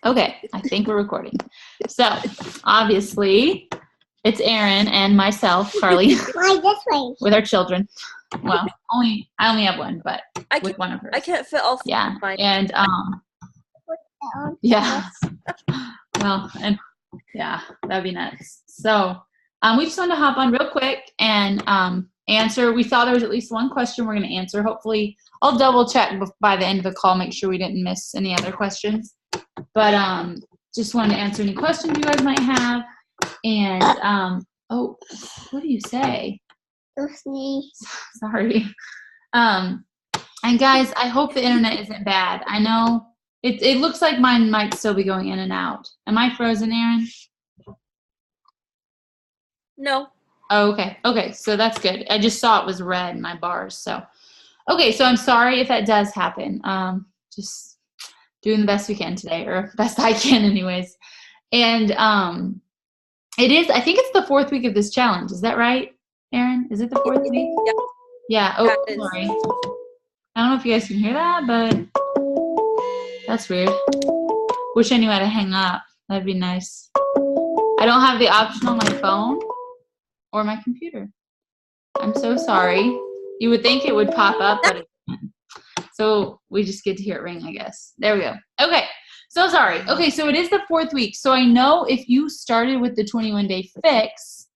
Okay, I think we're recording. So, obviously, it's Aaron and myself, Carly, with our children. Well, I only have one, but with one of hers. I can't fit all 4 Yeah, of mine. and yeah. Well, and yeah, that'd be nuts. So, we just wanted to hop on real quick and answer. We thought there was at least one question we're going to answer. Hopefully, I'll double check by the end of the call, make sure we didn't miss any other questions. But just wanted to answer any questions you guys might have. And oh, what do you say? Sorry. And guys, I hope the internet isn't bad. I know it looks like mine might still be going in and out. Am I frozen, Aaron? No. Oh, okay. Okay, so that's good. I just saw it was red in my bars. So, okay, so I'm sorry if that does happen. Just doing the best we can today, or best I can anyways. And it is, I think it's the 4th week of this challenge. Is that right, Aaron? Is it the 4th week? Yeah. Oh, sorry. I don't know if you guys can hear that, but that's weird. Wish I knew how to hang up. That'd be nice. I don't have the option on my phone or my computer. I'm so sorry. You would think it would pop up, but it didn't. So we just get to hear it ring, I guess. There we go. Okay. So sorry. Okay, so it is the 4th week. So I know if you started with the 21-day fix,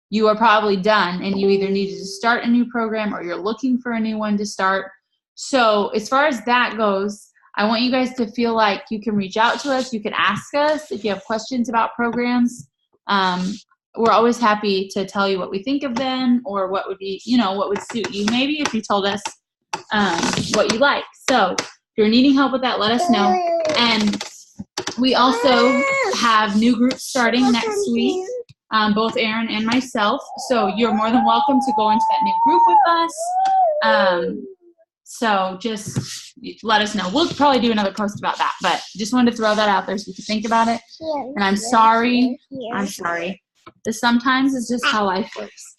you are probably done, and you either needed to start a new program or you're looking for a new one to start. So as far as that goes, I want you guys to feel like you can reach out to us. You can ask us if you have questions about programs. We're always happy to tell you what we think of them, or what would be, what would suit you. Maybe if you told us what you like. So if you're needing help with that, let us know. And we also have new groups starting next week, both Aaron and myself. So you're more than welcome to go into that new group with us. So just let us know. We'll probably do another post about that, but just wanted to throw that out there so you can think about it. And I'm sorry. This sometimes is just how life works.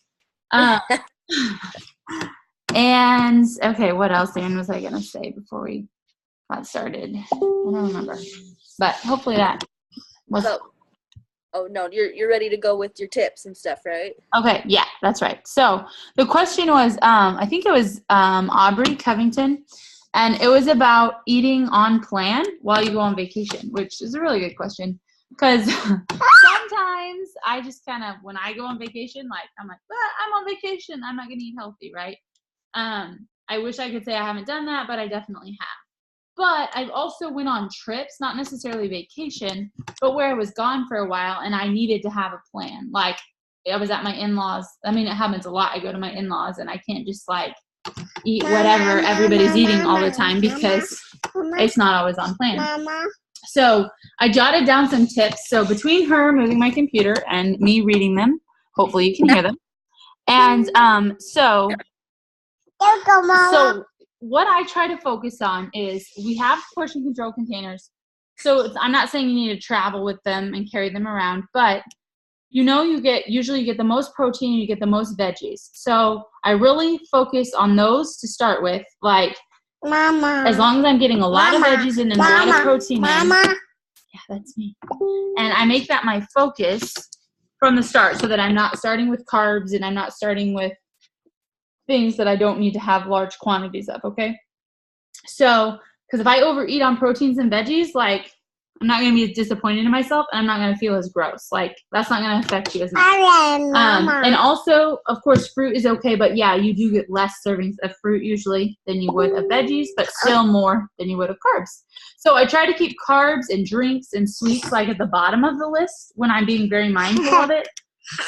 And okay, what else, Aaron, was I gonna say before we got started? I don't remember, but hopefully that was. Oh no, you're ready to go with your tips and stuff, right? Okay, yeah, that's right. So the question was, I think it was Aubrey Covington, and it was about eating on plan while you go on vacation, which is a really good question. Because sometimes I just kind of, when I go on vacation, I'm like, I'm on vacation, I'm not going to eat healthy, right? I wish I could say I haven't done that, but I definitely have. But I've also went on trips, not necessarily vacation, but where I was gone for a while and I needed to have a plan. Like I was at my in-laws. I mean, it happens a lot. I go to my in-laws and I can't just eat whatever everybody's eating all the time because it's not always on plan. So I jotted down some tips. So between her moving my computer and me reading them, hopefully you can hear them. And so what I try to focus on is we have portion control containers. So I'm not saying you need to travel with them and carry them around, but usually you get the most protein, you get the most veggies. So I really focus on those to start with, as long as I'm getting a lot of veggies in and a lot of protein in. Yeah, that's me. And I make that my focus from the start so that I'm not starting with carbs and I'm not starting with things that I don't need to have large quantities of, okay? So, because if I overeat on proteins and veggies, I'm not going to be disappointed in myself, and I'm not going to feel as gross. That's not going to affect you as much. And also, of course, fruit is okay, but yeah, you do get less servings of fruit usually than you would of veggies, but still more than you would of carbs. So I try to keep carbs and drinks and sweets at the bottom of the list when I'm being very mindful of it,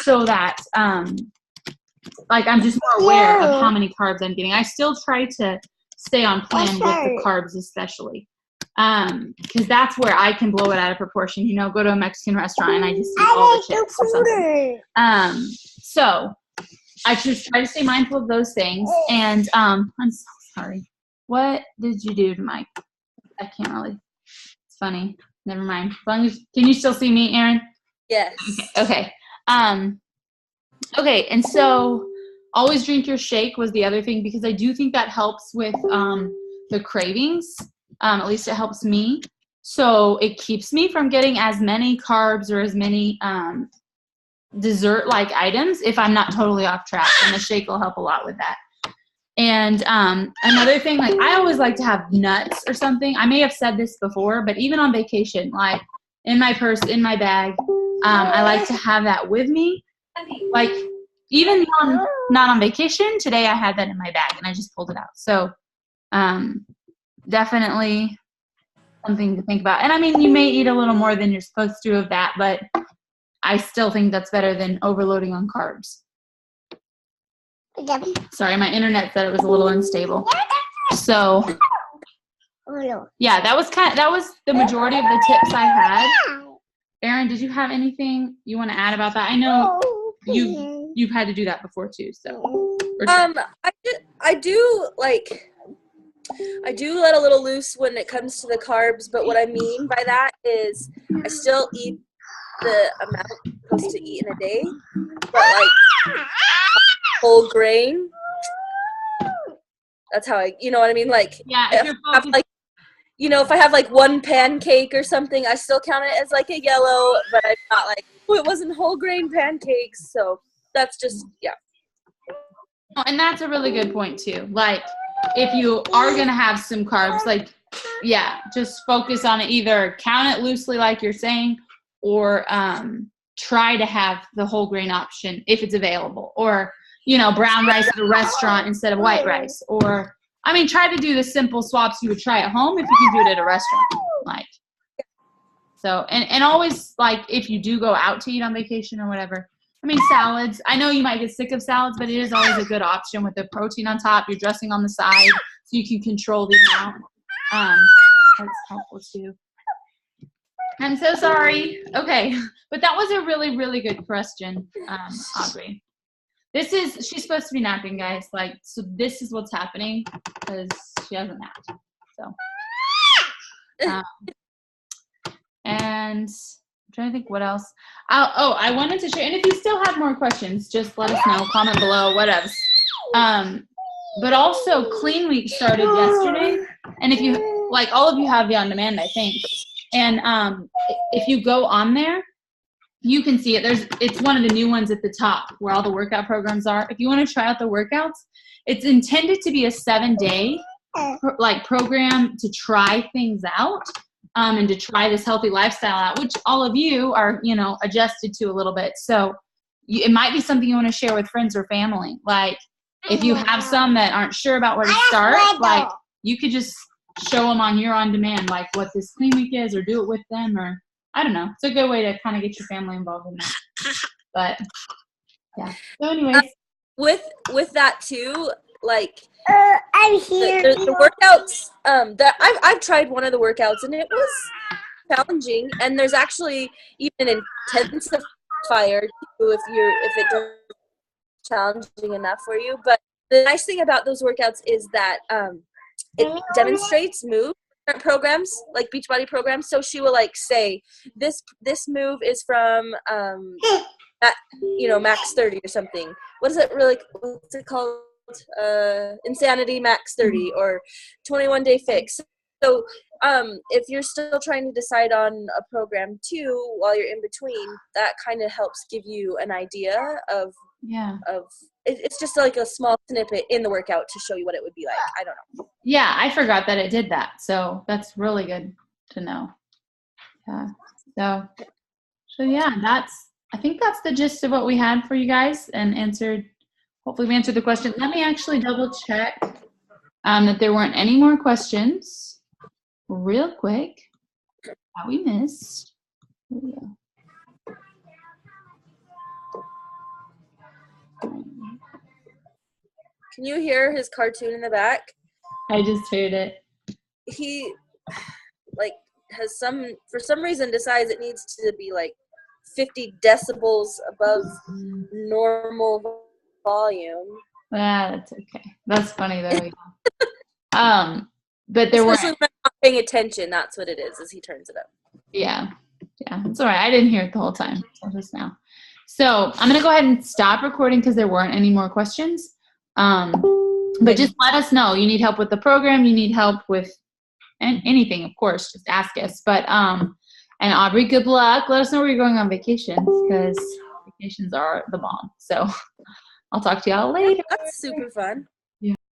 so that I'm just more aware of how many carbs I'm getting. I still try to stay on plan with the carbs, especially. Because that's where I can blow it out of proportion. Go to a Mexican restaurant and I just eat all the chips or something. So I just try to stay mindful of those things. And I'm so sorry. What did you do to Mike? I can't really. It's funny. Never mind. Can you still see me, Aaron? Yes. Okay. Okay. And so always drink your shake was the other thing, because I do think that helps with the cravings. At least it helps me. So it keeps me from getting as many carbs or as many dessert-like items if I'm not totally off track, and the shake will help a lot with that. And another thing, like I always like to have nuts or something. I may have said this before, but even on vacation, like in my purse, in my bag, I like to have that with me. Like even not on vacation, today I had that in my bag and I just pulled it out. So definitely something to think about. And I mean, you may eat a little more than you're supposed to of that, but I still think that's better than overloading on carbs. Sorry, my internet said it was a little unstable. So yeah, that was the majority of the tips I had. Erin, did you have anything you want to add about that? I know you've had to do that before too. So I do let a little loose when it comes to the carbs, but what I mean by that is I still eat the amount I'm supposed to eat in a day, but like whole grain. That's how you know what I mean? Like, yeah, if I have like one pancake or something, I still count it as like a yellow, but I'm not like, oh, it wasn't whole grain pancakes. So that's just, yeah. And that's a really good point too. Like, if you are going to have some carbs, like, yeah, just focus on it. Either count it loosely like you're saying, or try to have the whole grain option if it's available, or brown rice at a restaurant instead of white rice, or I mean, try to do the simple swaps you would try at home if you can do it at a restaurant. Like, so, and always, like, if you do go out to eat on vacation or whatever, I mean, salads, I know you might get sick of salads, but it is always a good option with the protein on top, your dressing on the side, so you can control the amount. That's helpful too. I'm so sorry. Okay, but that was a really, really good question, Audrey. She's supposed to be napping, guys. Like, so this is what's happening because she hasn't napped. So, and I'm trying to think what else. I wanted to share, and if you still have more questions, just let us know, comment below, whatever. But also, Clean Week started yesterday, and if you, like, all of you have the on-demand, I think, and if you go on there, you can see it. It's one of the new ones at the top where all the workout programs are. If you want to try out the workouts, it's intended to be a 7-day program to try things out and to try this healthy lifestyle out, which all of you are, adjusted to a little bit. So it might be something you want to share with friends or family. Like, if you have some that aren't sure about where to start, like, you could just show them on your on-demand, like, what this Clean Week is, or do it with them, or I don't know. It's a good way to kind of get your family involved in that. But yeah. So anyways. With that too, like I'm here. The workouts, that I've tried one of the workouts and it was challenging, and there's actually even an intensifier too if it's challenging enough for you. But the nice thing about those workouts is that it demonstrates moves. Programs like Beachbody programs, so she will like say this move is from max 30 or something. What's it called? Insanity Max 30 or 21-day fix. So if you're still trying to decide on a program too while you're in between, that kind of helps give you an idea of it's just like a small snippet in the workout to show you what it would be like. I don't know. Yeah, I forgot that it did that. So that's really good to know. Yeah. So yeah, I think that's the gist of what we had for you guys, and hopefully we answered the question. Let me actually double check that there weren't any more questions real quick that we missed. Here we go. Can you hear his cartoon in the back? I just heard it. He has for some reason decides it needs to be like 50 decibels above normal volume. That's okay. That's funny though. Yeah. But there were especially when I'm not paying attention. That's what it is he turns it up. Yeah, it's all right. I didn't hear it the whole time. Just now. So I'm gonna go ahead and stop recording because there weren't any more questions. But just let us know. You need help with the program. You need help with and anything, of course, just ask us. But and Aubrey, good luck. Let us know where you're going on vacations, because vacations are the bomb. So I'll talk to y'all later. That's super fun.